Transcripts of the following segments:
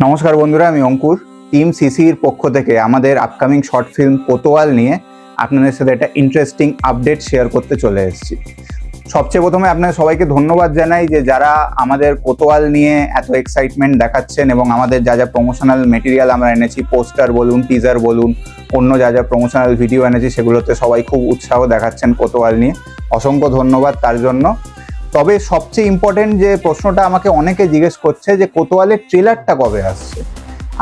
নমস্কার বন্ধুরা, আমি অঙ্কুর। টিম সিসির পক্ষ থেকে আমাদের আপকামিং শর্ট ফিল্ম কোতোয়াল নিয়ে আপনাদের সাথে একটা ইন্টারেস্টিং আপডেট শেয়ার করতে চলে এসেছি। সবচেয়ে প্রথমে আপনাদের সবাইকে ধন্যবাদ জানাই যে যারা আমাদের কোতোয়াল নিয়ে এত এক্সাইটমেন্ট দেখাচ্ছেন এবং আমাদের যা যা প্রমোশনাল মেটেরিয়াল আমরা এনেছি, পোস্টার বলুন, টিজার বলুন, অন্য যা যা প্রমোশনাল ভিডিও এনেছি, সেগুলোতে সবাই খুব উৎসাহ দেখাচ্ছেন কোতোয়াল নিয়ে। অসংখ্য ধন্যবাদ তার জন্য। তবে সবচেয়ে ইম্পর্টেন্ট যে প্রশ্নটা আমাকে অনেকে জিজ্ঞেস করছে যে কোতোয়ালের ট্রেলারটা কবে আসছে।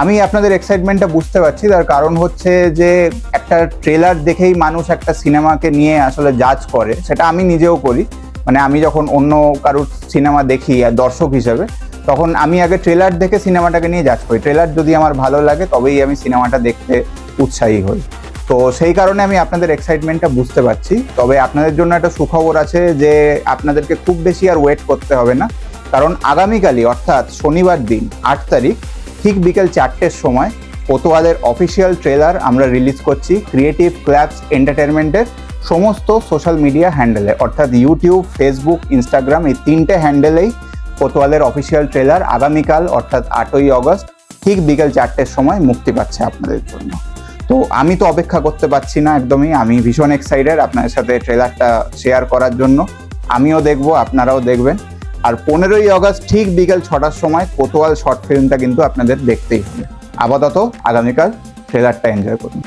আমি আপনাদের এক্সাইটমেন্টটা বুঝতে পারছি। তার কারণ হচ্ছে যে একটা ট্রেলার দেখেই মানুষ একটা সিনেমাকে নিয়ে আসলে জাজ করে, সেটা আমি নিজেও করি। মানে আমি যখন অন্য কারোর সিনেমা দেখি আর দর্শক হিসেবে, তখন আমি আগে ট্রেলার দেখে সিনেমাটাকে নিয়ে জাজ করি। ট্রেলার যদি আমার ভালো লাগে তবেই আমি সিনেমাটা দেখতে উৎসাহী হই। তো সেই কারণে আমি আপনাদের এক্সাইটমেন্টটা বুঝতে পারছি। তবে আপনাদের জন্য একটা সুখবর আছে যে আপনাদেরকে খুব বেশি আর ওয়েট করতে হবে না, কারণ আগামীকালই অর্থাৎ শনিবার দিন 8 তারিখ ঠিক বিকেল 4টের সময় কোতোয়ালের অফিসিয়াল ট্রেলার আমরা রিলিজ করছি ক্রিয়েটিভ ক্ল্যাবস এন্টারটেনমেন্টের সমস্ত সোশ্যাল মিডিয়া হ্যান্ডেলে, অর্থাৎ ইউটিউব, ফেসবুক, ইনস্টাগ্রাম, এই 3টে হ্যান্ডেলেই কোতোয়ালের অফিসিয়াল ট্রেলার আগামীকাল অর্থাৎ 8ই অগস্ট ঠিক বিকেল 4টের সময় মুক্তি পাচ্ছে আপনাদের জন্য। তো আমি তো অপেক্ষা করতে পারছি না একদমই। আমি ভীষণ এক্সাইটেড আপনাদের সাথে ট্রেলারটা শেয়ার করার জন্য। আমিও দেখব, আপনারাও দেখবেন। আর 15ই অগস্ট ঠিক বিকেল 6টার সময় কোতোয়াল শর্ট ফিল্মটা কিন্তু আপনাদের দেখতেই হবে। আপাতত আগামীকাল ট্রেলারটা এনজয় করুন।